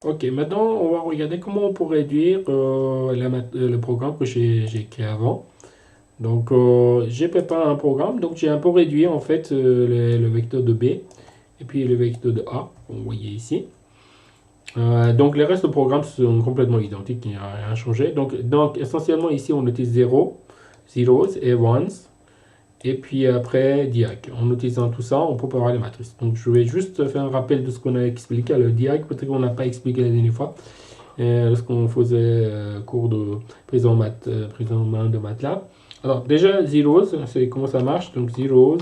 Ok, maintenant on va regarder comment on peut réduire le programme que j'ai créé avant. Donc j'ai préparé un programme, donc j'ai un peu réduit en fait le vecteur de B et puis le vecteur de A, comme vous voyez ici. Donc les restes du programme sont complètement identiques, il n'y a rien changé. Donc essentiellement ici on utilise 0, zeros et ones. Et puis après, diag. En utilisant tout ça, on peut préparer les matrices. Donc je vais juste faire un rappel de ce qu'on a expliqué à le diag. Peut-être qu'on n'a pas expliqué la dernière fois. Lorsqu'on faisait cours de prise en main de MATLAB. Alors déjà, zeros, c'est comment ça marche. Donc zeros,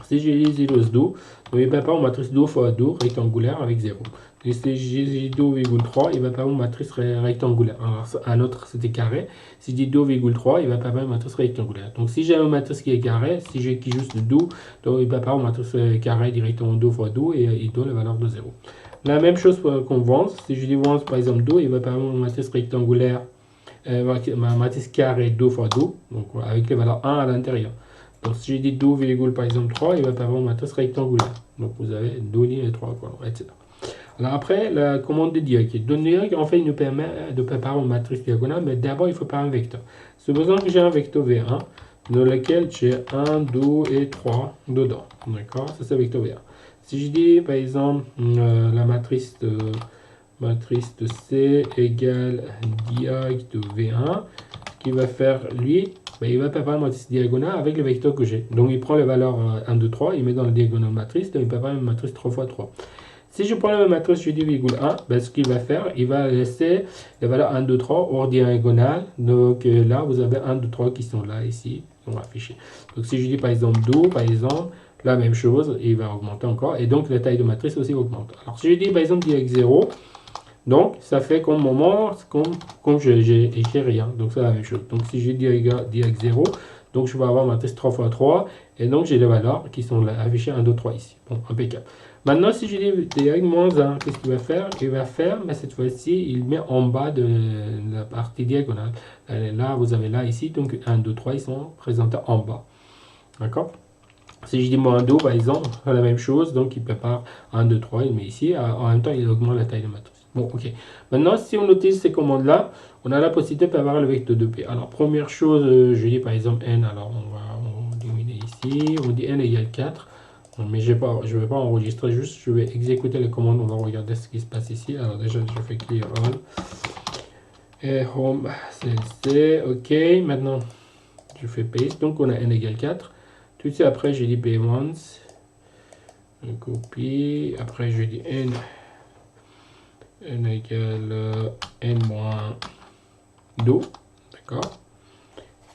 si j'ai dit zeros do, donc il va pas une matrice do fois do rectangulaire avec 0. Et si j'ai dit 2,3, il va pas une matrice rectangulaire. Alors un autre c'était carré. Si je dis 2,3, il va pas une matrice rectangulaire. Donc si j'ai une matrice qui est carrée, si j'ai qui juste do, donc il va pas une matrice carrée directement 2 fois do et il donne la valeur de 0. La même chose pour convence. Si je dis once par exemple 2, il va pas une matrice rectangulaire, ma matrice carrée 2 fois 2, donc avec les valeurs 1 à l'intérieur. Donc si je dis 2, par exemple 3, il va pas avoir une matrice rectangulaire. Donc vous avez 2 lignes et 3 colonnes, etc. Alors après, la commande de diag. Le diag, en fait, il nous permet de préparer une matrice diagonale, mais d'abord, il faut préparer un vecteur. Supposons que j'ai un vecteur V1, dans lequel j'ai 1, 2 et 3 dedans. D'accord? Ça, c'est le vecteur V1. Si je dis, par exemple, matrice de C égale diag de V1, ce qu'il va faire, lui, ben, il va préparer une matrice diagonale avec le vecteur que j'ai. Donc, il prend les valeurs 1, 2, 3, il met dans la diagonale matrice, donc il prépare une matrice 3 fois 3. Si je prends la même matrice, je dis virgule 1, ben, ce qu'il va faire, il va laisser les valeurs 1, 2, 3 hors diagonale. Donc là, vous avez 1, 2, 3 qui sont là, ici, qui sont affichés. Donc si je dis par exemple 2, par exemple, la même chose, il va augmenter encore. Et donc la taille de matrice aussi augmente. Alors si je dis par exemple direct 0, donc ça fait comme moment, comme j'ai écrit rien. Donc c'est la même chose. Donc si je dis direct 0, donc je vais avoir ma matrice 3 fois 3. Et donc j'ai les valeurs qui sont là, affichées 1, 2, 3 ici. Bon, impeccable. Maintenant, si je dis direct moins 1, qu'est-ce qu'il va faire? Il va faire, mais cette fois-ci, il met en bas de la partie diagonale. Là, vous avez là, ici, donc 1, 2, 3, ils sont présentés en bas. D'accord? Si je dis moins 2, par exemple, la même chose, donc il prépare 1, 2, 3, il met ici, en même temps, il augmente la taille de matrice. Bon, ok. Maintenant, si on utilise ces commandes-là, on a la possibilité de préparer le vecteur de P. Alors, première chose, je dis par exemple n, alors on diminuer ici, on dit n égale 4. Mais je ne vais pas enregistrer, juste je vais exécuter les commandes, on va regarder ce qui se passe ici. Alors déjà, je fais clear all. Et home, clc, ok. Maintenant, je fais paste, donc on a n égale 4. Tout de suite après, je dis payments, on copie. Après, je dis n égale n moins 2. D'accord.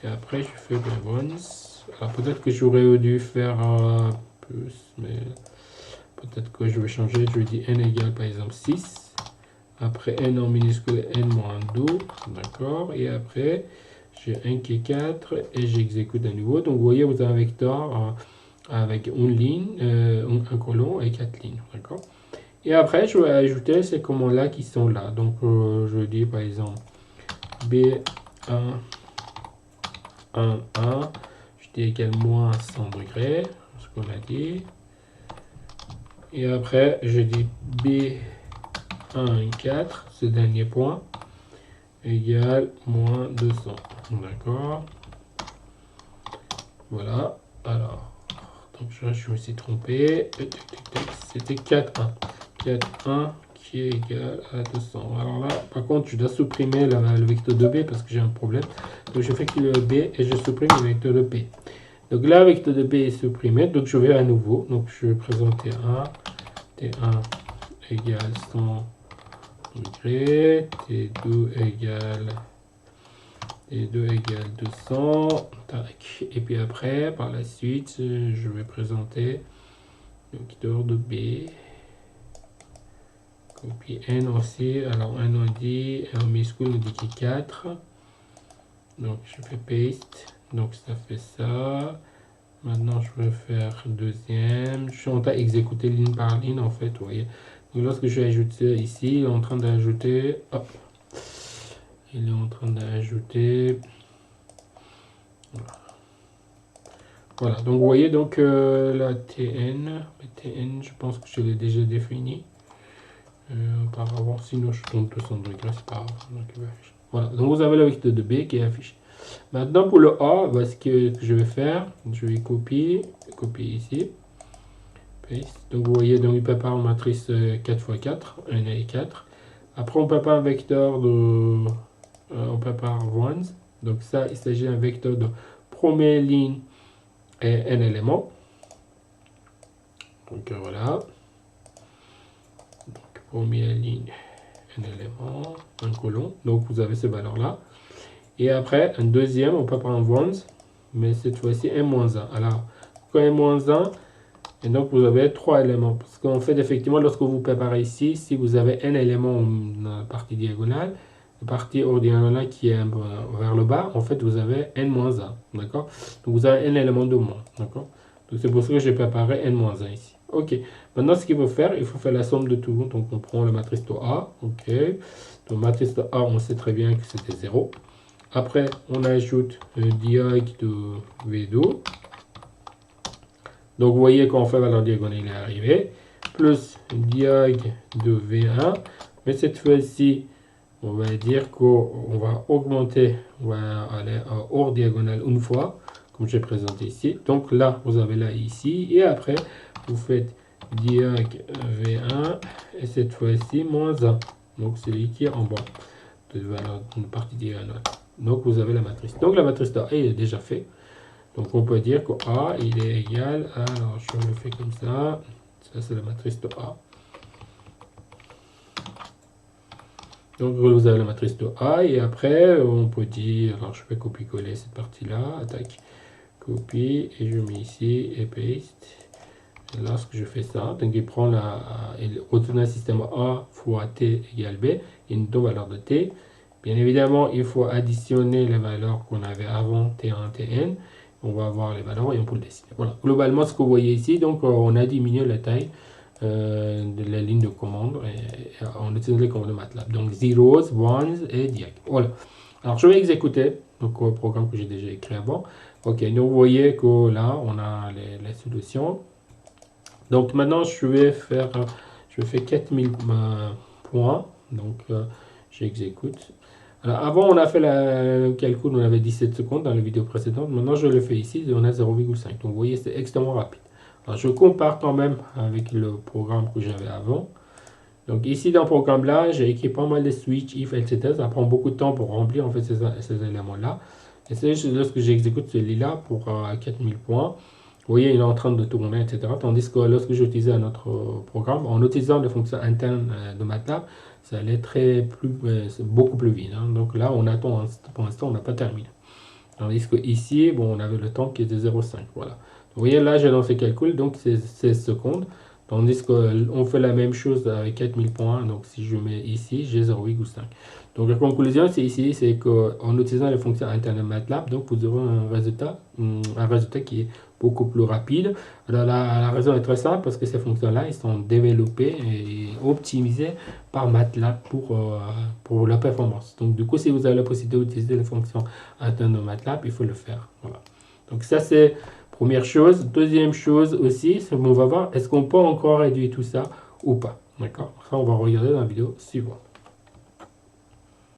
Et après, je fais payments. Alors peut-être que j'aurais dû faire plus, mais peut-être que je vais changer. Je dis n égale par exemple 6. Après n en minuscule, n moins 2. D'accord. Et après, j'ai 1 qui est 4 et j'exécute à nouveau. Donc vous voyez, vous avez un vecteur avec une ligne, un colon et 4 lignes. D'accord. Et après, je vais ajouter ces commandes-là qui sont là. Donc je dis par exemple B1, 1, 1. Je dis égal moins 100 degrés, ce qu'on a dit. Et après, je dis B1, 4, ce dernier point, égale moins 200. D'accord. Voilà. Alors, donc je me suis trompé. C'était 4, 1. 4, 1 qui est égal à 200. Alors là, par contre, je dois supprimer le vecteur de B parce que j'ai un problème. Donc je fais que le B et je supprime le vecteur de P. Donc là, le vecteur de B est supprimé. Donc je vais à nouveau. Donc je vais présenter T1. T1 égale 100 degrés. T2 égale 200. Tac. Et puis après, par la suite, je vais présenter le vecteur de B. Copie N aussi. Alors N on dit, en minuscule on dit qu'il est 4. Donc je fais paste. Donc ça fait ça. Maintenant je vais faire deuxième. Je suis en train d'exécuter ligne par ligne en fait, vous voyez. Donc lorsque je vais ajouter ici, il est en train d'ajouter. Hop. Il est en train d'ajouter. Voilà, donc vous voyez donc la TN. La TN, je pense que je l'ai déjà défini. Auparavant, sinon je tourne 200 degrés, c'est pas grave. Donc, il va afficher. Voilà, donc vous avez le vecteur de B qui est affiché. Maintenant pour le A, bah, ce que je vais faire, je vais copier ici. Paste. Donc vous voyez, donc il prépare une matrice 4x4, 1 et 4. Après on prépare un vecteur de... on prépare ones. Donc ça, il s'agit d'un vecteur de première ligne et un élément. Donc voilà. Donc première ligne, un élément, un colon. Donc vous avez ces valeurs-là. Et après, un deuxième, on prépare un ones, mais cette fois-ci n-1. Alors, quand n-1, et donc vous avez 3 éléments. Parce qu'en fait, effectivement, lorsque vous préparez ici, si vous avez un élément dans la partie diagonale, la partie hors diagonale qui est vers le bas, en fait, vous avez n-1. D'accord? Donc vous avez un élément de moins. D'accord? Donc c'est pour ça que j'ai préparé n-1 ici. Ok. Maintenant, ce qu'il faut faire, il faut faire la somme de tout. Donc on prend la matrice de A. Ok. Donc matrice de A, on sait très bien que c'était 0. Après, on ajoute le diag de V2. Donc, vous voyez quand on fait valeur diagonale, il est arrivé. Plus diag de V1. Mais cette fois-ci, on va dire qu'on va augmenter, on va aller hors diagonale une fois, comme j'ai présenté ici. Donc là, vous avez là ici. Et après, vous faites diag V1. Et cette fois-ci, moins 1. Donc, celui qui est en bas de valeur d'une partie diagonale. Donc, vous avez la matrice. Donc, la matrice de A est déjà faite. Donc, on peut dire que A, il est égal à... Alors, je le fais comme ça. Ça, c'est la matrice de A. Donc, vous avez la matrice de A. Et après, on peut dire... Alors, je vais copier-coller cette partie-là. Attaque. Copie. Et je mets ici. Et paste. Et lorsque je fais ça, donc il prend la... Il retourne un système A fois T égale B. Il nous donne valeur de T. Bien évidemment, il faut additionner les valeurs qu'on avait avant T1, Tn. On va avoir les valeurs et on peut le dessiner. Voilà. Globalement, ce que vous voyez ici, donc on a diminué la taille de la ligne de commande et on utilise les commandes de MATLAB. Donc zeros, ones et diag. Voilà. Alors je vais exécuter donc, le programme que j'ai déjà écrit avant. Ok, donc vous voyez que là, on a les solutions. Donc maintenant, je vais faire 4000 points. Donc j'exécute. Alors avant, on a fait le calcul, on avait 17 secondes dans la vidéo précédente. Maintenant, je le fais ici, on a 0,5. Donc, vous voyez, c'est extrêmement rapide. Alors, je compare quand même avec le programme que j'avais avant. Donc, ici, dans le programme-là, j'ai écrit pas mal de switch, if, etc. Ça prend beaucoup de temps pour remplir, en fait, ces éléments-là. Et c'est lorsque j'exécute celui-là pour 4000 points. Vous voyez, il est en train de tourner, etc. Tandis que lorsque j'utilisais un autre programme, en utilisant les fonctions internes de MATLAB, ça allait beaucoup plus vite. Hein. Donc là, on attend, pour l'instant, on n'a pas terminé. Tandis que ici, bon, on avait le temps qui était 0,5. Voilà. Vous voyez, là, j'ai lancé le calcul, donc c'est 16 secondes. Tandis qu'on fait la même chose avec 4000 points. Donc si je mets ici, j'ai 0,5. Donc la conclusion, c'est ici, c'est qu'en utilisant les fonctions internes de MATLAB, donc vous aurez un résultat qui est beaucoup plus rapide. Alors la raison est très simple, parce que ces fonctions-là, ils sont développées et optimisées par MATLAB pour leur performance. Donc du coup, si vous avez la possibilité d'utiliser les fonctions internes de MATLAB, il faut le faire. Voilà. Donc ça, c'est première chose. Deuxième chose aussi, c'est qu'on va voir, est-ce qu'on peut encore réduire tout ça ou pas. D'accord. Ça, on va regarder dans la vidéo suivante.